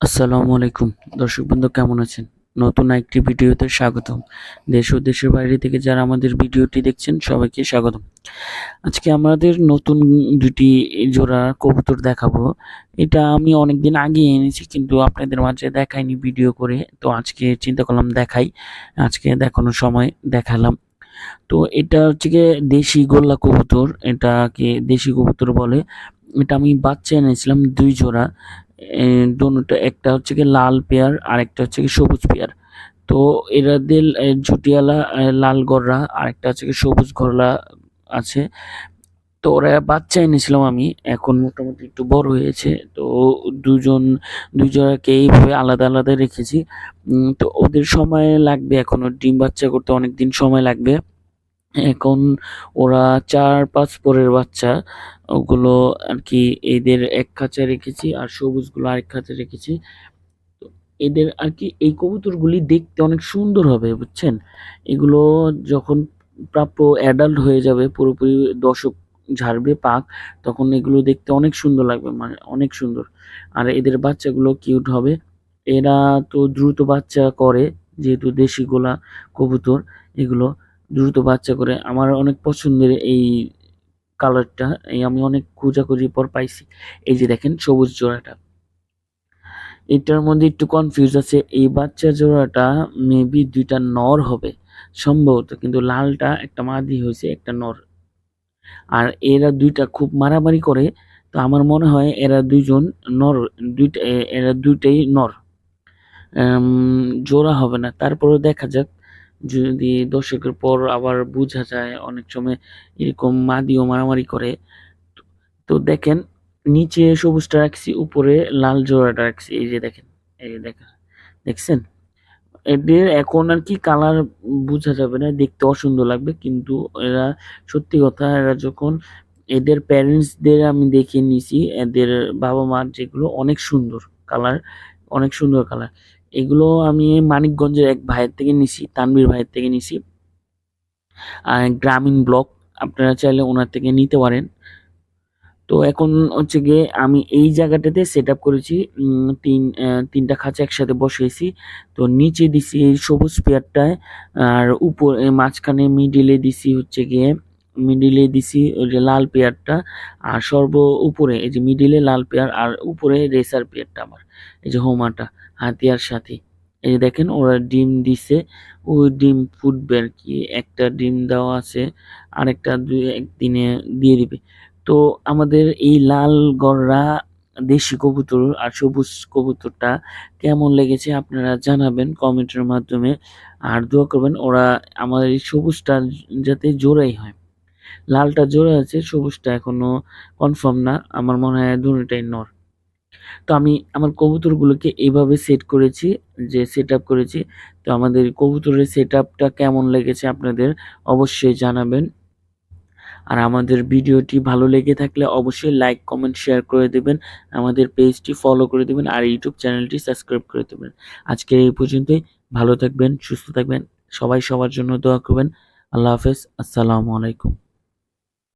আসসালামু আলাইকুম দর্শক বন্ধু, কেমন আছেন? নতুন একটি ভিডিওতে স্বাগতম। দেশ ও দেশের বাইরে থেকে যারা আমাদের ভিডিওটি দেখছেন সবাইকে স্বাগতম। আজকে আমাদের নতুন দুটি জোড়া কবুতর দেখাবো। এটা আমি অনেকদিন আগে এনেছি কিন্তু আপনাদের মাঝে দেখাইনি ভিডিও করে, তো আজকে চিন্তা করলাম দেখাই। আজকে দেখানোর সময় দেখালাম। তো এটা হচ্ছে গিয়ে দেশি গোল্লা কবুতর, এটাকে দেশি কবুতর বলে। এটা আমি বাচ্চা এনেছিলাম ২ জোড়া। দোনোটা, একটা হচ্ছে গিয়ে লাল পেয়ার আর একটা হচ্ছে গিয়ে সবুজ পেয়ার। তো এরাদের ঝুটিয়ালা লাল গররা আর একটা হচ্ছে গিয়ে সবুজ গরলা আছে। তো ওরা বাচ্চা এনেছিলাম আমি, এখন মোটামুটি একটু বড় হয়েছে। তো দুই জোড়াকে এইভাবে আলাদা আলাদা রেখেছি। তো ওদের সময় লাগবে, এখনো ডিম বাচ্চা করতে অনেক দিন সময় লাগবে। এখন ওরা ৪-৫ পরের বাচ্চা। ওগুলো আর কি এদের এক খাঁচায় রেখেছি আর সবুজগুলো আরেক খাঁচায় রেখেছি। তো এদের আর কি এই কবুতরগুলি দেখতে অনেক সুন্দর হবে, বুঝছেন? এগুলো যখন প্রাপ্য অ্যাডাল্ট হয়ে যাবে, পুরোপুরি দশক ঝাড়বে পাক, তখন এগুলো দেখতে অনেক সুন্দর লাগবে, মানে অনেক সুন্দর। আর এদের বাচ্চাগুলো কিউট হবে। এরা তো দ্রুত বাচ্চা করে, যেহেতু দেশি গোলা কবুতর, এগুলো দ্রুত বাচ্চা করে। আমার অনেক পছন্দের এই কালারটা, এই আমি অনেক খোঁজাখুঁজির পর পাইছি। এই যে দেখেন সবুজ জোড়াটা, এটার মধ্যে একটু কনফিউজ আছে। এই বাচ্চা জোড়াটা মেবি ২টা নর হবে সম্ভবত, কিন্তু লালটা একটা মাদি হয়েছে, একটা নর। আর এরা ২টা খুব মারামারি করে। তো আমার মনে হয় এরা ২জন নর, এরা ২টাই নর। জোড়া হবে না, তারপরেও দেখা যাক। যদি দশকের পর আবার বোঝা যায়, অনেক সময় এরকম মাদিও মারামারি করে। তো তো দেখেন, নিচে সবুজটা রাখছি, উপরে লাল জোড়াটা রাখছি। এই যে দেখেন, এই যে দেখছেন? এদের এখন আর কি কালার বোঝা যাবে না, দেখতে অসুন্দর লাগবে, কিন্তু এরা সত্যি কথা, এরা যখন এদের প্যারেন্টসদের আমি দেখে নিছি, এদের বাবা মার যেগুলো অনেক সুন্দর কালার, অনেক সুন্দর কালার। এগুলো আমি মানিকগঞ্জের এক ভাইয়ের থেকে নিছি, তানভীর ভাইয়ের থেকে নিছি। গ্রামীণ ব্লক, আপনারা চাইলে ওনার থেকে নিতে পারেন। তো এখন হচ্ছে গিয়ে আমি এই জায়গাটাতে সেট আপ করেছি। তিনটা খাঁচা একসাথে বসিয়েছি। তো নিচে দিছি এই সবুজ পেয়ারটায়, আর মাঝখানে মিডিলে দিছি ওই যে লাল পেয়ারটা, আর উপরে এই যে মিডিলে লাল পেয়ার, আর উপরে রেসার পেয়ারটা আমার, এই যে হোমাটা হাতিয়ার সাথে। এই যে দেখেন ওরা ডিম দিছে, ওই ডিম ফুটবে আর কি। একটা ডিম দেওয়া আছে, আরেকটা একদিনে দিয়ে দিবে। তো আমাদের এই লাল গররা দেশি কবুতর আর সবুজ কবুতরটা কেমন লেগেছে আপনারা জানাবেন কমেন্টের মাধ্যমে। আর দোয়া করবেন ওরা আমাদের এই সবুজটা যাতে জোড়াই হয়। লালটা জোড়া আছে, সবুজটা এখনো কনফার্ম না, আমার মনে হয় দুটোটাই নর। তো আমি আমার কবুতরগুলোকে এইভাবে সেট আপ করেছি। তো আমাদের কবুতরের সেট আপটা কেমন লেগেছে আপনাদের অবশ্যই জানাবেন। আর আমাদের ভিডিওটি ভালো লেগে থাকলে অবশ্যই লাইক, কমেন্ট, শেয়ার করে দেবেন। আমাদের পেজটি ফলো করে দেবেন আর ইউটিউব চ্যানেলটি সাবস্ক্রাইব করে দেবেন। আজকের এই পর্যন্তই। ভালো থাকবেন, সুস্থ থাকবেন। সবাই সবার জন্য দোয়া করবেন। আল্লাহ হাফেজ। আসসালামু আলাইকুম।